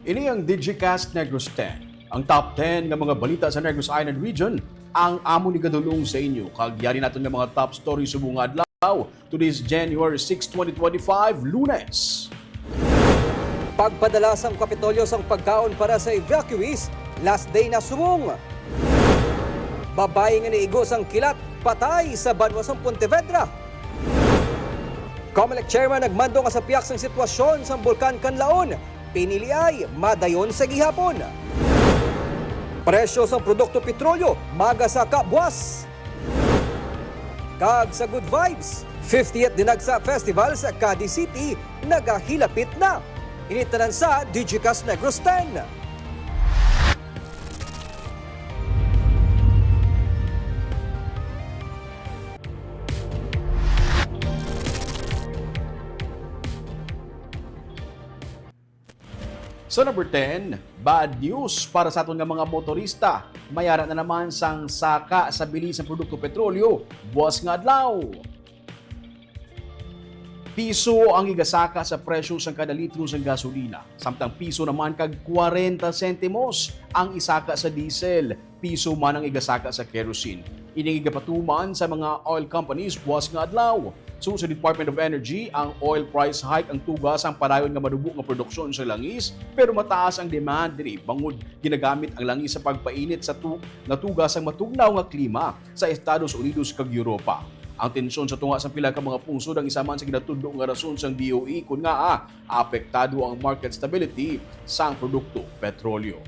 Ini ang Digicast Negros 10, ang top 10 ng mga balita sa Negros Island Region, ang amo ni kadulong sa inyo. Kagyari natin ng mga top stories sa buong adlaw. Today's January 6, 2025, Lunes. Pagpadala sang Kapitolyo sang pagkaon para sa evacuees, last day na sumong. Babae nga niigo sang kilat, patay sa banwa sang Pontevedra. COMELEC Chairman nagmando nga sa piyak sang sitwasyon sa Bulkan Canlaon, pinili ay madayon sa gihapon. Presyo sa produkto petrolyo, maga sa kabwas. Kag sa Good Vibes, 50th Dinagsa Festival sa Cadiz City, nagahilapit na. Initanan sa Digicast Negros 10. Sa number 10, bad news para sa aton nga mga motorista. Mayara na naman sang saka sa bilis ng produkto petrolyo, buwas nga adlaw. Piso ang igasaka sa presyo sa kada litro ng gasolina. Samtang piso naman kag 40 sentimos ang isaka sa diesel. Piso man ang igasaka sa kerosene. Ining igapatuman sa mga oil companies buwas nga adlaw. So sa Department of Energy, ang oil price hike ang tugas ang padayon nga madubo nga produksyon sa langis, pero mataas ang demand diri bangod ginagamit ang langis sa pagpainit sa tugas ang matugnaw nga klima sa Estados Unidos kag Europa. Ang tensyon sa tunga sa pila ka mga pungsod ang isa man sa ginatudlo nga rason sang DOE kun nga apektado ang market stability sang produkto petrolyo.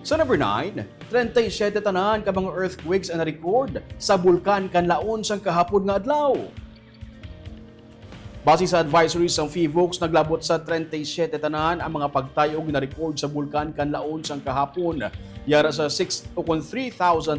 Sa number 9, 37 tanan ka mga earthquakes ang na-record sa Bulkan Canlaon sang kahapon nga adlaw. Base sa advisory sang PHIVOLCS, naglabot sa 37 tanan ang mga pagtayog na-record sa Bulkan Canlaon sang kahapon. Yara sa 3,639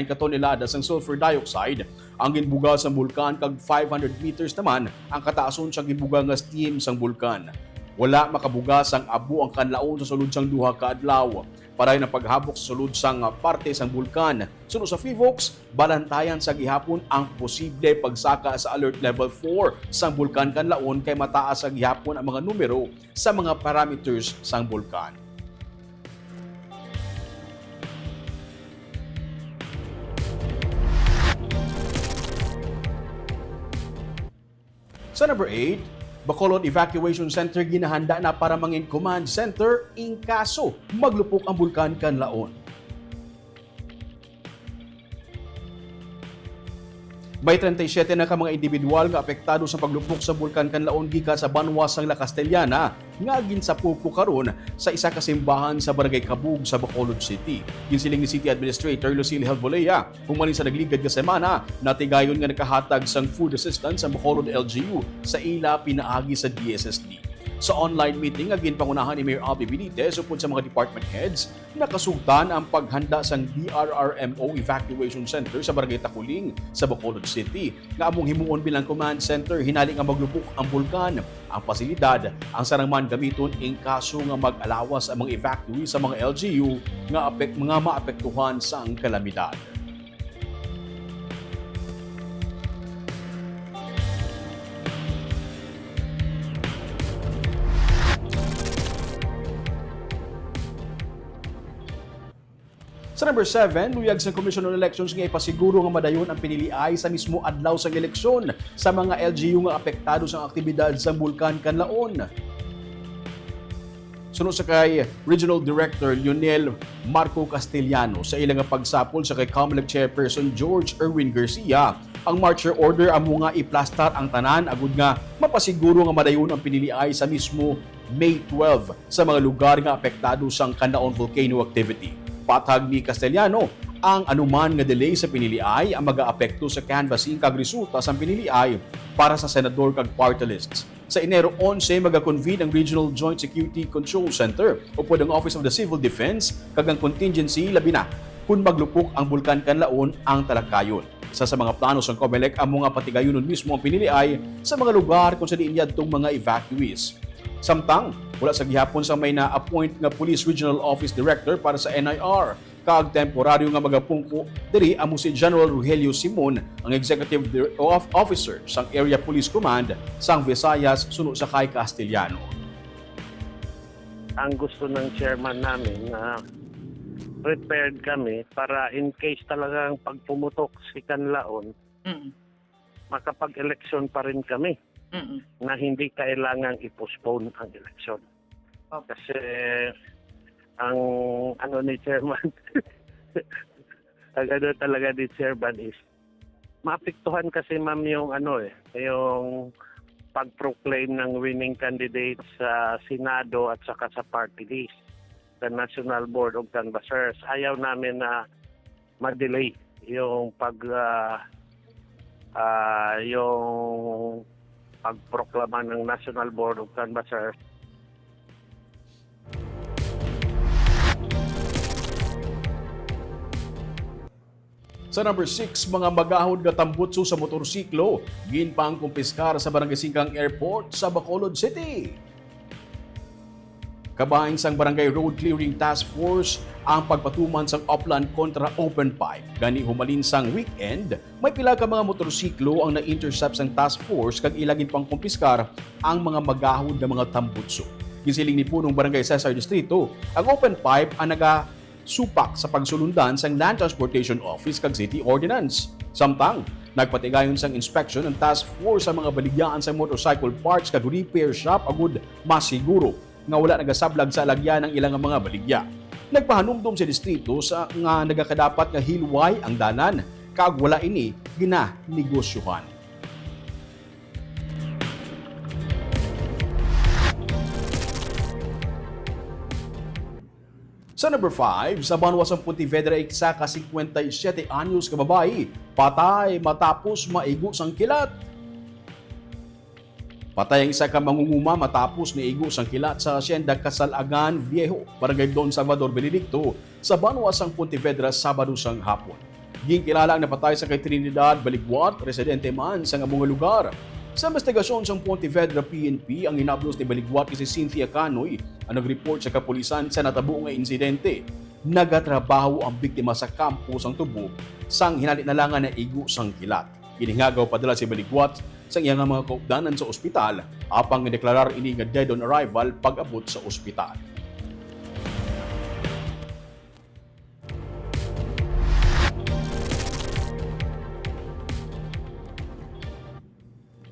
katonelada sang sulfur dioxide ang ginbuga sa bulkan kag 500 meters naman ang kataason sa ginbuga nga steam sang bulkan. Wala makabuga sang abo ang kanlaon sa sulod sang duha ka adlaw. Paray na paghabok sa sulod sang parte sang bulkan. Sunod sa PHIVOLCS, balantayan sa gihapon ang posible pagsaka sa alert level 4 sang bulkan Canlaon kay mataas sa gihapon ang mga numero sa mga parameters sang bulkan. Sa number 8, Bacolod Evacuation Center ginahanda na para mangin command center in kaso maglupok ang Bulkan Canlaon. May 37 na ka mga individual nga apektado sa paglupok sa Bulkan Canlaon gikan sa banwa sang La Castellana nga ginsapuko karon sa isa ka simbahan sa Barangay Kabug sa Bacolod City. Ginsiling ni City Administrator Lucille Helvolea, humalin sa nagligad ka semana, natigayon nga nakahatag sang food assistance sa Bacolod LGU sa ila pinaagi sa DSSD. Sa online meeting, agin pangunahan ni Mayor Albi Benitez upod sa mga department heads, nakasugtan ang paghanda sang DRRMO Evacuation Center sa Barangay Takuling sa Bacolod City. Nga among himuon bilang command center, hinali nga maglupok ang bulkan. Ang pasilidad, ang sarangman gamiton in kaso nga mag-alawas ang mga evacuee sa mga LGU nga maapektuhan sa ang kalamidad. Sa number 7, luyag sa Commission on Elections nga ipasiguro nga madayon ang piniliay sa mismo adlaw sa eleksyon sa mga LGU nga apektado sa aktibidad sa Bulkan Canlaon. Sunod sa kay Regional Director Lionel Marco Castellano sa ilang pagsapol sa kay COMELEC Chairperson George Erwin Garcia, ang marcher order amo nga iplastar ang tanan agud nga mapasiguro nga madayon ang piniliay sa mismo May 12 sa mga lugar nga apektado sa Canlaon volcano activity. Patag ni Castellano, ang anuman nga delay sa piniliay ang mag-aapekto sa canvassing kag resulta sa piniliay para sa senador kag party lists. Sa Enero 11, mag-convene ang Regional Joint Security Control Center o ang Office of the Civil Defense kag ang contingency labi na kung maglupok ang Bulkan Canlaon ang talakayon. Isa sa mga plano sa COMELEC ang mga patigayonon mismo ang piniliay sa mga lugar kung sa diin yadtong mga evacuees. Samtang, wala sa gihapon sa may na-appoint nga Police Regional Office Director para sa NIR. Kag temporaryo nga magapungko diri amo si General Rogelio Simon, ang Executive Officer sang Area Police Command sang Visayas suno sa kay Castellano. Ang gusto ng chairman namin na prepared kami para in case talagang pag pumutok si Canlaon, makapag-eleksyon pa rin kami na hindi kailangang i-postpone ang eleksyon. Kasi ang ano ni chairman, ang ano talaga ni chairman is maapektuhan kasi ma'am yung yung pag-proclaim ng winning candidate sa Senado at saka sa party list, the National Board of Canvassers. Ayaw namin na ma-delay yung yung pagproklama ng National Board of Canvassers. Sa number 6, mga magahod nga tambutso sa motorsiklo, ginpang kumpiskar sa Barangay Singkang Airport sa Bacolod City. Kabahin sang Barangay Road Clearing Task Force ang pagpatuman sang Upland kontra Open Pipe. Gani humalin sang weekend, may pila ka mga motorsiklo ang na-intercept sang task force kag ilagin pang kumpiskar ang mga magahod nga mga tambutso. Gisiling ni punong Barangay Cesar Distrito, ang Open Pipe ang supak sa pagsulundan sang Land Transportation Office kag City Ordinance. Samtang, nagpatigayon sang inspection ng task force sa mga baligyaan sa motorcycle parts kag repair shop agud masiguro nga wala nagasablag sa alagyan ng ilang mga baligya. Nagpahanumdum sa distrito sa nga nagakadapat nga hilway ang danan kag wala ini ginanegosyohan. Sa number 5, sa Banwasang Pontevedra, isa ka 57 anyos ka babae, patay matapos maigo sang kilat. Patay ang isa ka mangunguma matapos naigo sang kilat sa Hacienda Casalagan Viejo, Barangay Don Salvador Benedicto, sa Banwasang Pontevedra, Sabado sang hapon. Ginkilala ang napatay sa kay Trinidad Baligwat, residente man sa mga lugar. Sa investigasyon sa Pontevedra PNP, ang hinablos ni Baligwat si Cynthia Canoy ang nag-report sa kapulisan sa natabo nga insidente. Nagatrabaho ang biktima sa kampo sang tubog sang hinalinalangan na igo sang kilat. Inihagaw padala si Baligwat sa iyang mga kaupdanan sa ospital apang deklarar ini nga dead on arrival pag-abot sa ospital.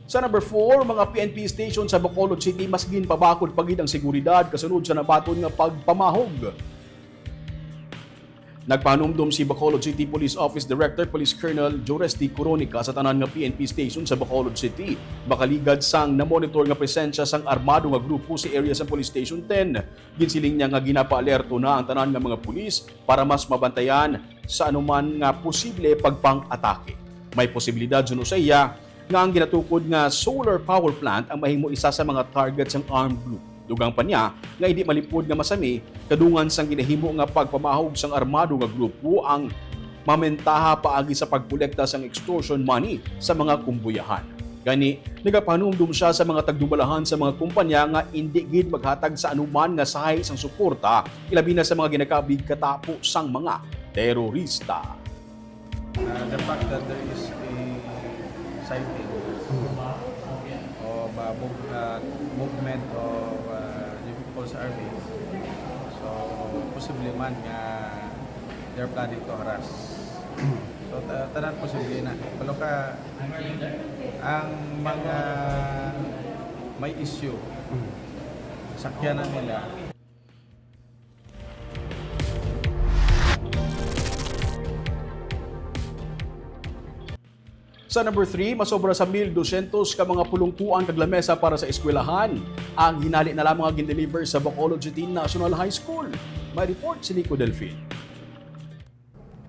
Sa number 4, mga PNP station sa Bacolod City mas ginpabakod pagid ang seguridad kasunod sa nabaton nga pagpamahog. Nagpanumdum si Bacolod City Police Office Director Police Colonel Joresti Coronica sa tanan nga PNP station sa Bacolod City. Bakaligad sang na-monitor nga presensya sang armado nga grupo sa area sa Police Station 10. Ginsiling niya nga ginapa-alerto na ang tanan nga mga pulis para mas mabantayan sa anuman nga posible pagpang-atake. May posibilidad suno sa iya nga ang ginatukod nga solar power plant ang mahimo isa sa mga targets ng armed group. Dugang pa niya nga hindi malipod nga masami kadungan sang ginahimo nga pagpamahog sang armado nga grupo ang mamentaha paagi sa pagkolekta sang extortion money sa mga kumbuyahan. Gani, nagapanumdum siya sa mga tagdumalahan sa mga kumpanya nga hindi gid maghatag sa anuman nga sahay sang suporta ilabi na sa mga ginakabig katapo sang mga terorista. The fact that there is a sighting of movement of the People's Army, so possibly man nga they're planning to harass. So tanan posible na. Pero ka ang mga may issue sakyanan nila. Sa number 3, masobra sa 1,200 ka mga pulungkuan kag lamesa para sa eskwelahan ang hinali na lamang gin-deliver sa Bacolod City National High School. May report si Nico Delfin.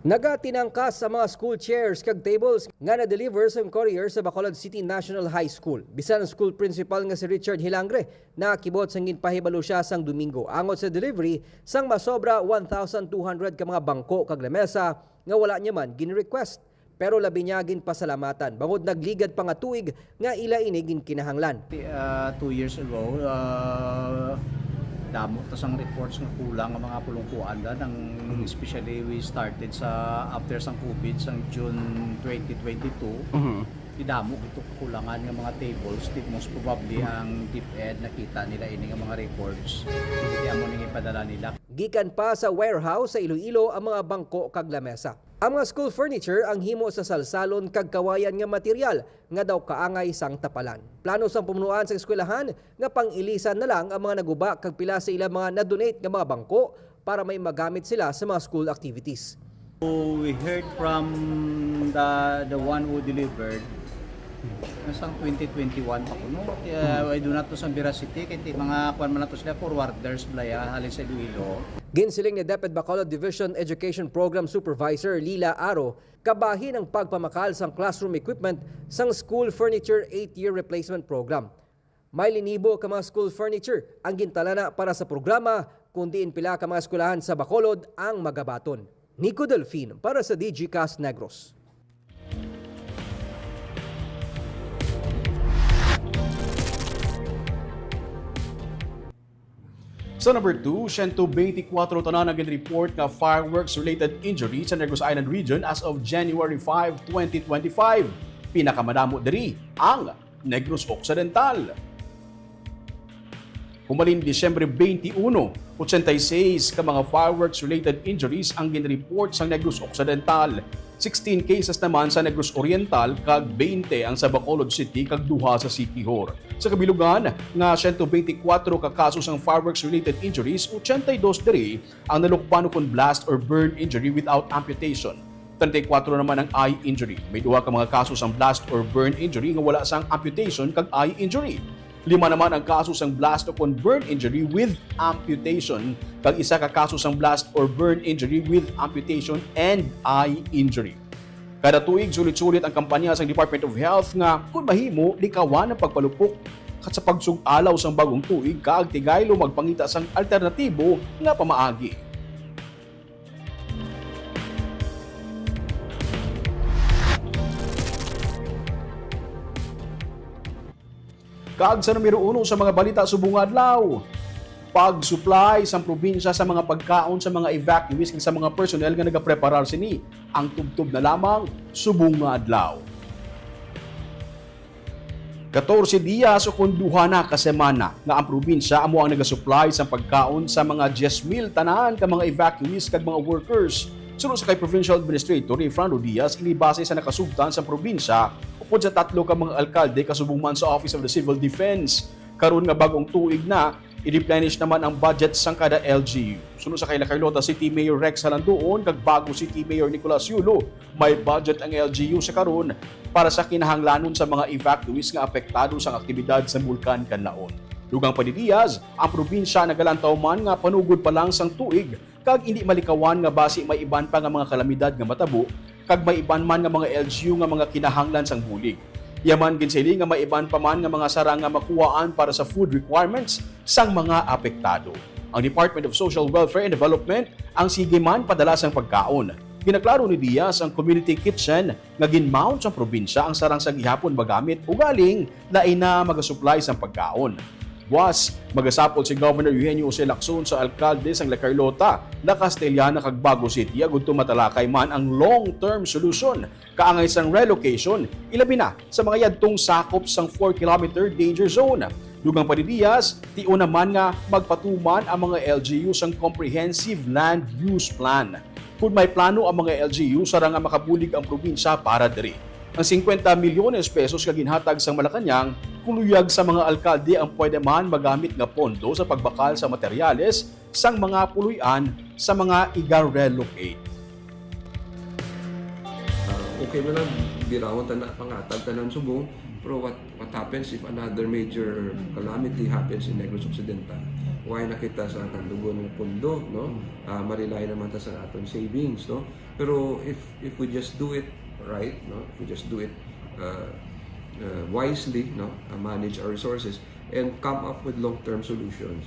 Nagatinangkas sa mga school chairs kag tables nga na-deliver sa courier sa Bacolod City National High School. Bisan ang school principal nga si Richard Hilangre, nakakibot sang ginpahibalo siya sang Domingo. Angot sa delivery sang masobra 1,200 ka mga bangko kag lamesa nga wala niya man gin-request. Pero labi niya ginpasalamatan. Bangod nagligad pa nga tuig nga ila ini ginkinahanglan. 2 years ago, damo tas ang reports nga kulang ang mga pulungkuan da ng especially we started sa after sang COVID sang June 2022. Idamo ito kulangan ng mga tables, most probably ang DepEd nakita nila ini nga mga reports. Hindi amo ning ipadala nila. Gikan pa sa warehouse sa Iloilo ang mga bangko kag lamesa. Ang mga school furniture ang himo sa salsalon kag kawayan nga material nga daw kaangay sang tapalan. Plano sang pumunuan sa eskwelahan nga pang-ilisan na lang ang mga naguba kag pila sa ilang mga na-donate nga mga bangko para may magamit sila sa mga school activities. So we heard from the one who delivered nasang 2021 pa ko no. I do not to sa veracity kay mga kuan man nato sila forwarders blaya halin sa Iloilo. Ginsiling ni DepEd Bacolod Division Education Program Supervisor Lila Aro, kabahin ang pagpamakal sang classroom equipment sang school furniture 8-year replacement program. May linibo ka mga school furniture ang gintalana para sa programa, kundi pila ka mga eskwelahan sa Bacolod ang magabaton. Nico Delfin para sa DGCast Negros. Sa number 2, 124 tanan ang report nga fireworks-related injuries sa Negros Island region as of January 5, 2025. Pinakamadamo diri ang Negros Occidental. Humalin Disyembre 21, 86 ka mga fireworks-related injuries ang ginreport sa Negros Occidental. 16 cases naman sa Negros Oriental kag 20 ang sa Bacolod City kag duha sa Siquijor. Sa kabilugan nga 124 ka kasos ang fireworks-related injuries, 82 diri ang nalukbano kon blast or burn injury without amputation. 34 naman ang eye injury. May duha ka mga kasos ang blast or burn injury nga wala sang amputation kag eye injury. 5 naman ang kasos ang blast o burn injury with amputation kag isa ka kasos ang blast or burn injury with amputation and eye injury. Kada tuig sulit-sulit ang kampanya sa Department of Health nga kung mahimo likawan ang pagpalupok kat sa pagsug-alaw sang bagong tuig kag tigaylo magpangita sang alternatibo nga pamaagi. Kag sa numero 1 sa mga balita subong adlaw, pag-supply sa probinsya sa mga pagkaon sa mga evacuees kag sa mga personnel nga nagapreparar sini ang tubtob na lamang subong adlaw. 14 diyas o kun duha na ka semana nga ang probinsya amo ang nagasupply sa pagkaon sa mga 10,000 tanan ka mga evacuees kag mga workers. Sunod sa kay Provincial Administrator Fernando Diaz, inibase sa nakasugtan sa probinsya upod sa 3 ka mga alkalde kasubong man sa Office of the Civil Defense. Karon nga bagong tuig na, i-replenish naman ang budget sang kada LGU. Sunod sa kay Carlota City Mayor Rex Halandoon kag Bago City Mayor Nicolas Yulo, may budget ang LGU sa karon para sa kinahanglanon sa mga evacuees nga apektado sa aktibidad sa Bulkan Kanlaon. Dugang pa ni Diaz, ang probinsya nagalantaw man nga panugod pa lang sang tuig kag hindi malikawan nga basi may iban pa nga mga kalamidad nga matabo kag may iban man nga mga LGU nga mga kinahanglan sang bulig. Yaman ginsili nga may iban pa man nga mga sarang nga makuhaan para sa food requirements sang mga apektado. Ang Department of Social Welfare and Development ang sige man padala sang pagkaon. Ginaklaro ni Diaz ang community kitchen nga ginmount sa probinsya ang sarang sa gihapon magamit ugaling lain na magasupply sang pagkaon. Buwas, magasapol si Governor Eugenio Jose Lacson sa alkalde sang La Carlota, La Castellana kag Bago City agud matalakay man ang long-term solution kaangay sang relocation ilabi na sa mga yadtong sakop sang 4-kilometer danger zone. Dugang pa ni Diaz, tio naman nga magpatuman ang mga LGU sang Comprehensive Land Use Plan. Kung may plano ang mga LGU sarang nga makabulig ang probinsya para diri. Ang 50 milyones pesos ka ginhatag sang Malacañang kuluyag sa mga alkalde ang pwede man magamit nga pondo sa pagbakal sa materyales sang mga puluyan sa mga iga-relocate. Okay mo lang birawon pangatag tanan subong, pero what happens if another major calamity happens in Negros Occidental? Why nakita sa kandugon ng pondo, no? Marilay naman ta sa aton savings, no? Pero if we just do it right, no? If we just do it wisely, no? Manage our resources and come up with long-term solutions,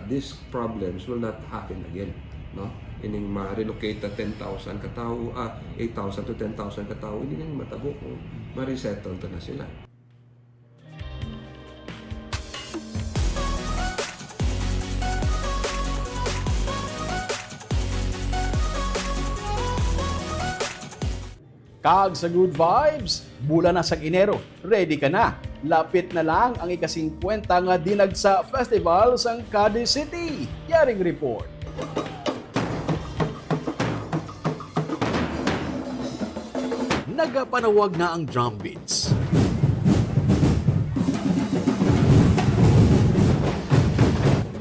these problems will not happen again, no? Ining ma-relocate ta 10,000 katao, 8,000 to 10,000 katao, hindi nang matabo kung ma-resettle to na sila. Kag sa good vibes, bulan na sa Enero, ready ka na. Lapit na lang ang ika-50 nga Dinagsa Festival sa Cadiz City. Yaring report. Nagapanawag na ang drum beats.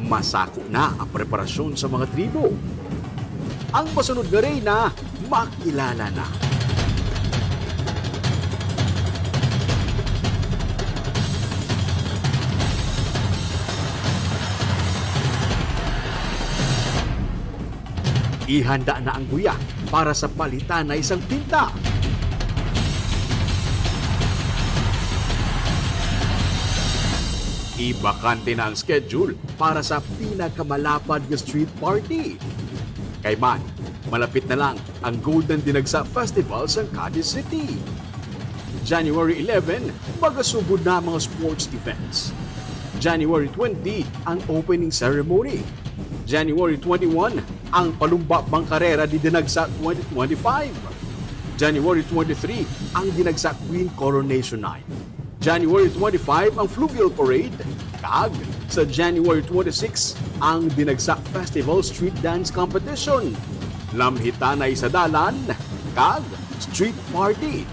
Masako na ang preparasyon sa mga tribo. Ang masunod nga rin na makilala na. Ihanda na ang guya para sa palitan na isang pinta. Ibakante na ang schedule para sa pinakamalapad na street party. Kay man, malapit na lang ang Golden Dinagsa Festival sa Cadiz City. January 11, magasugod na mga sports events. January 20, ang opening ceremony. January 21, ang Palumbakbang Karera di Dinagsa 2025. January 23, ang Dinagsa Queen Coronation Night. January 25, ang Fluvial Parade. Kag sa January 26, ang Dinagsa Festival Street Dance Competition. Lamhita na isa dalan, kag street party.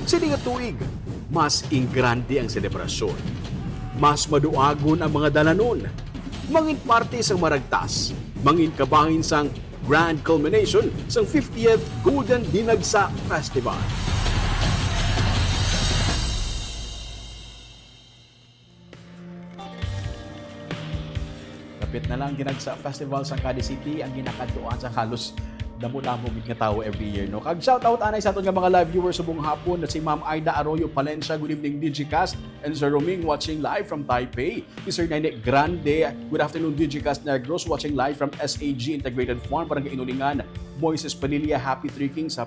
Sini nga tuig, mas ingrande ang selebrasyon. Mas maduagon ang mga dalanon. Mangin parte sang maragtas, mangin kabangin sang grand culmination sang 50th Golden Dinagsa Festival. Kapit na lang Dinagsa Festival sa Cadiz City ang ginakadtuan sa halos damo-damo nga tao every year. No? Kag shoutout anay sa aton nga mga live viewers subong hapon na si Ma'am Aida Arroyo Palencia, good evening Digicast, and Sir Roming watching live from Taipei. Si Sir Nene Grande, good afternoon Digicast Negros watching live from SAG Integrated Farm, Barangay Inulingan. Moises Padilla, happy Three Kings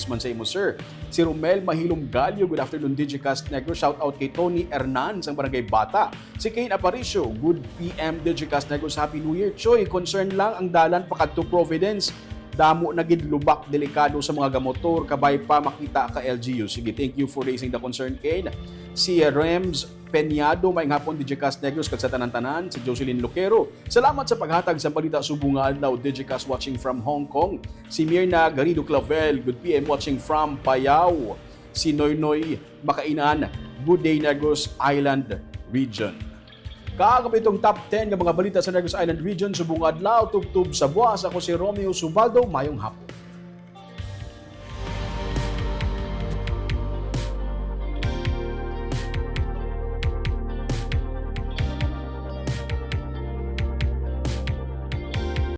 man sa imo sir. Si Romel Mahilom Galio, good afternoon Digicast Negros, shoutout kay Tony Hernan sa Barangay Bata. Si Kane Aparicio, good PM Digicast Negros, happy New Year. Choy, concern lang ang dalan pakadto Providence. Damo na gid lubak, delikado sa mga gamotor, kabay pa makita ka LGU. Sige, thank you for raising the concern, Kane. Si Rems Peñado, maayong hapon, Digicast Negros, kag sa tanan-tanan, si Jocelyn Loquero. Salamat sa paghatag sa balita subong nga adlaw, Digicast watching from Hong Kong. Si Mirna Garrido Clavel, good PM watching from Payao. Si Noynoy Makainan, good day Negros Island Region. Kakapitong top 10 ng mga balita sa Negros Island Region subong adlaw, tubtub sa buwas. Ako si Romeo Subaldo, mayong hapon.